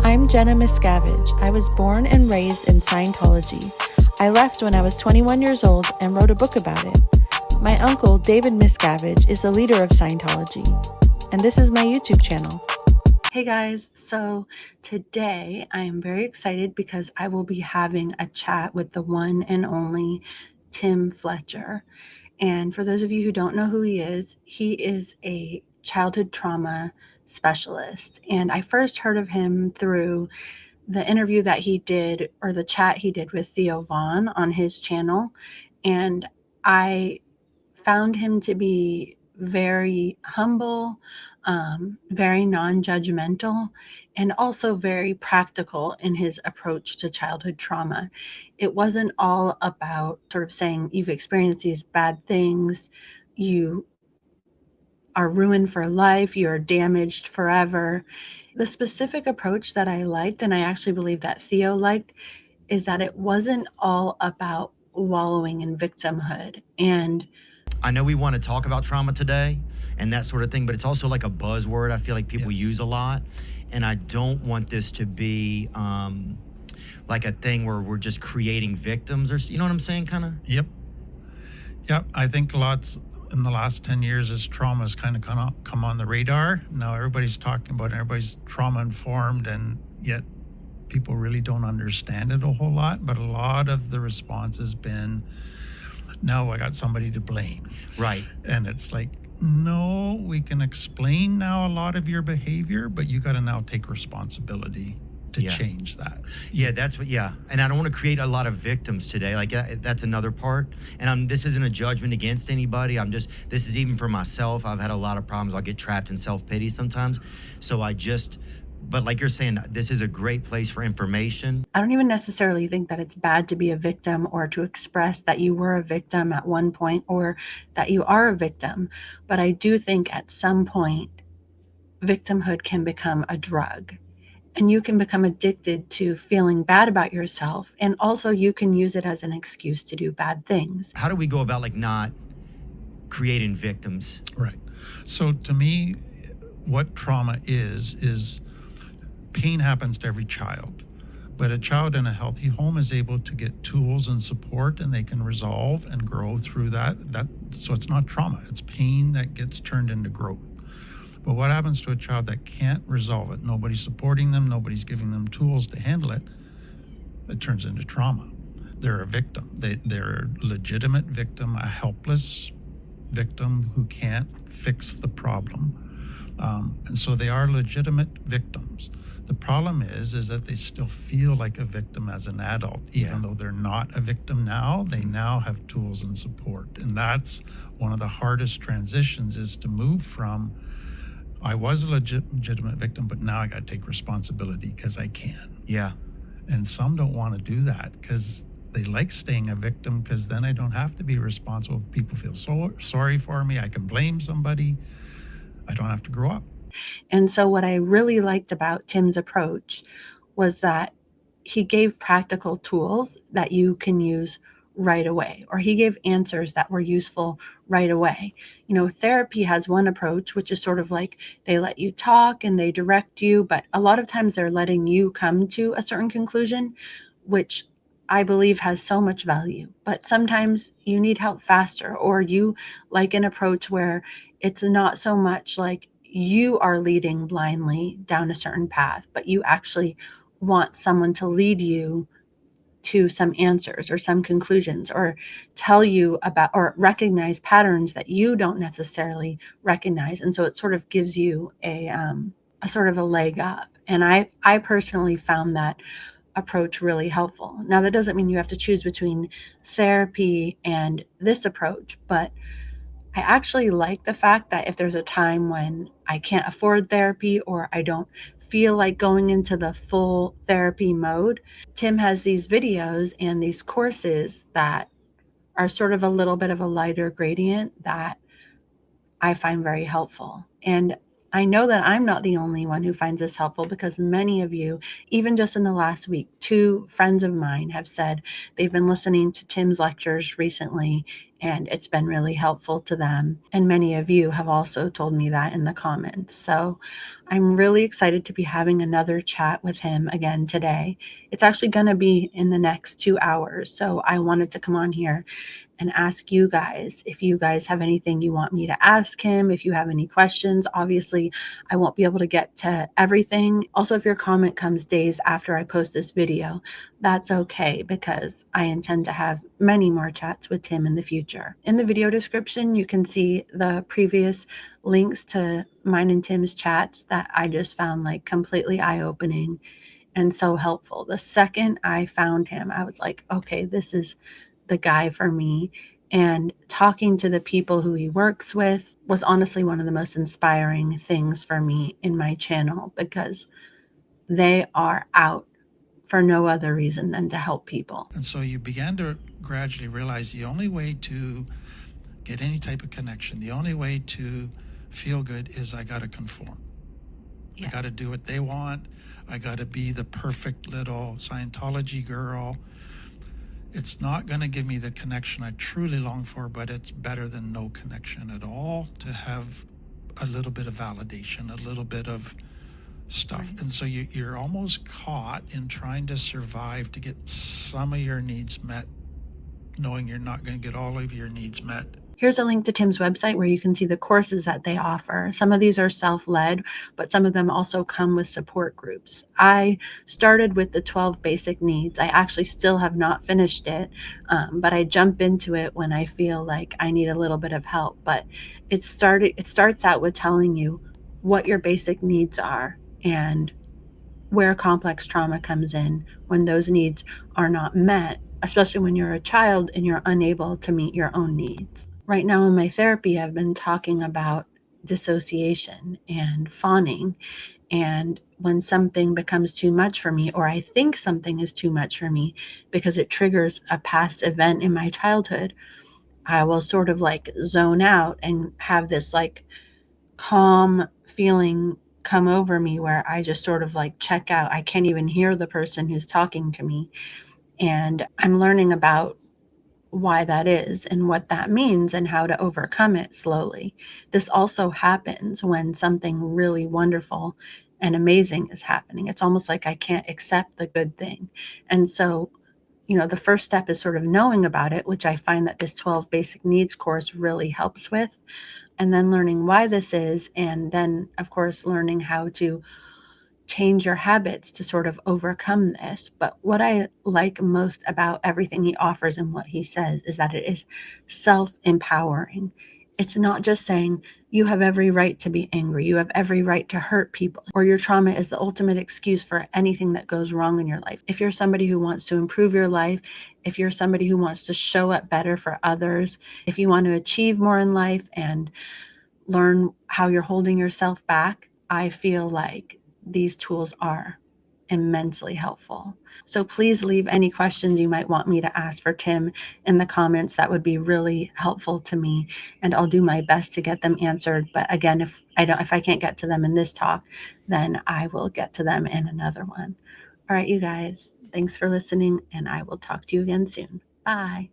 I'm Jenna Miscavige. I was born and raised in Scientology. I left when I was 21 years old and wrote a book about it. My uncle, David Miscavige, is the leader of Scientology, and this is my YouTube channel. Hey guys, so today I am very excited because I will be having a chat with the one and only Tim Fletcher. And for those of you who don't know who he is a childhood trauma specialist. And I first heard of him through the interview that he did, or the chat he did with Theo Vaughn on his channel. And I found him to be very humble, very non-judgmental, and also very practical in his approach to childhood trauma. It wasn't all about sort of saying you've experienced these bad things, you are ruined for life, you're damaged forever. The specific approach that I liked, and I actually believe that Theo liked, is that it wasn't all about wallowing in victimhood. And I know we want to talk about trauma today and that sort of thing, but it's also like a buzzword I feel like people use a lot. And I don't want this to be like a thing where we're just creating victims, or you know what I'm saying, kind of? Yep. I think lots in the last 10 years as trauma has kind of come on the radar. Now everybody's talking about it, everybody's trauma informed, and yet people really don't understand it a whole lot. But a lot of the response has been, no, I got somebody to blame. Right. And it's like, no, we can explain now a lot of your behavior, but you got to now take responsibility to change that. Yeah, that's what, And I don't want to create a lot of victims today. Like that's another part. And this isn't a judgment against anybody. This is even for myself. I've had a lot of problems. I'll get trapped in self-pity sometimes. So but like you're saying, this is a great place for information. I don't even necessarily think that it's bad to be a victim or to express that you were a victim at one point or that you are a victim. But I do think at some point, victimhood can become a drug. And you can become addicted to feeling bad about yourself. And also you can use it as an excuse to do bad things. How do we go about not creating victims? Right. So to me, what trauma is pain happens to every child, but a child in a healthy home is able to get tools and support, and they can resolve and grow through that. So it's not trauma, it's pain that gets turned into growth. But what happens to a child that can't resolve it? Nobody's supporting them, nobody's giving them tools to handle it. It turns into trauma. They're a victim. They're a legitimate victim, a helpless victim who can't fix the problem. And so they are legitimate victims. The problem is that they still feel like a victim as an adult, even though they're not a victim now. They now have tools and support. And that's one of the hardest transitions, is to move from, I was a legitimate victim, but now I got to take responsibility because I can. Yeah. And some don't want to do that because they like staying a victim, because then I don't have to be responsible. People feel so sorry for me. I can blame somebody. I don't have to grow up. And so what I really liked about Tim's approach was that he gave practical tools that you can use right away, or he gave answers that were useful right away. You know, therapy has one approach, which is sort of like they let you talk and they direct you, but a lot of times they're letting you come to a certain conclusion, which I believe has so much value. But sometimes you need help faster, or you like an approach where it's not so much like you are leading blindly down a certain path, but you actually want someone to lead you to some answers or some conclusions, or tell you about or recognize patterns that you don't necessarily recognize. And so it sort of gives you a sort of a leg up. And I personally found that approach really helpful. Now, that doesn't mean you have to choose between therapy and this approach, but I actually like the fact that if there's a time when I can't afford therapy or I don't feel like going into the full therapy mode, Tim has these videos and these courses that are sort of a little bit of a lighter gradient that I find very helpful. And I know that I'm not the only one who finds this helpful, because many of you, even just in the last week, 2 friends of mine have said they've been listening to Tim's lectures recently and it's been really helpful to them. And many of you have also told me that in the comments. So I'm really excited to be having another chat with him again today. It's actually going to be in the next 2 hours. So I wanted to come on here and ask you guys if you guys have anything you want me to ask him, if you have any questions. Obviously, I won't be able to get to everything. Also, if your comment comes days after I post this video, that's okay, because I intend to have many more chats with Tim in the future. In the video description, you can see the previous links to mine and Tim's chats that I just found like completely eye-opening and so helpful. The second I found him, I was like, okay, this is the guy for me. And talking to the people who he works with was honestly one of the most inspiring things for me in my channel, because they are out for no other reason than to help people. And so you began to gradually realize the only way to get any type of connection, the only way to feel good is I got to conform. Yeah. I got to do what they want. I got to be the perfect little Scientology girl. It's not going to give me the connection I truly long for, but it's better than no connection at all to have a little bit of validation, a little bit of stuff. Right. And so you're almost caught in trying to survive to get some of your needs met, knowing you're not going to get all of your needs met. Here's a link to Tim's website where you can see the courses that they offer. Some of these are self-led, but some of them also come with support groups. I started with the 12 basic needs. I actually still have not finished it, but I jump into it when I feel like I need a little bit of help. But it starts out with telling you what your basic needs are and where complex trauma comes in when those needs are not met, especially when you're a child and you're unable to meet your own needs. Right now in my therapy, I've been talking about dissociation and fawning. And when something becomes too much for me, or I think something is too much for me because it triggers a past event in my childhood, I will sort of like zone out and have this like calm feeling come over me where I just sort of like check out. I can't even hear the person who's talking to me. And I'm learning about why that is and what that means and how to overcome it slowly. This also happens when something really wonderful and amazing is happening. It's almost like I can't accept the good thing. And so, the first step is sort of knowing about it, which I find that this 12 basic needs course really helps with. And then learning why this is, and then, of course, learning how to change your habits to sort of overcome this. But what I like most about everything he offers and what he says is that it is self-empowering. It's not just saying you have every right to be angry, you have every right to hurt people, or your trauma is the ultimate excuse for anything that goes wrong in your life. If you're somebody who wants to improve your life, if you're somebody who wants to show up better for others, if you want to achieve more in life and learn how you're holding yourself back, I feel like these tools are immensely helpful. So please leave any questions you might want me to ask for Tim in the comments. That would be really helpful to me, and I'll do my best to get them answered. But again, if I can't get to them in this talk, then I will get to them in another one. All right, you guys, thanks for listening, and I will talk to you again soon. Bye.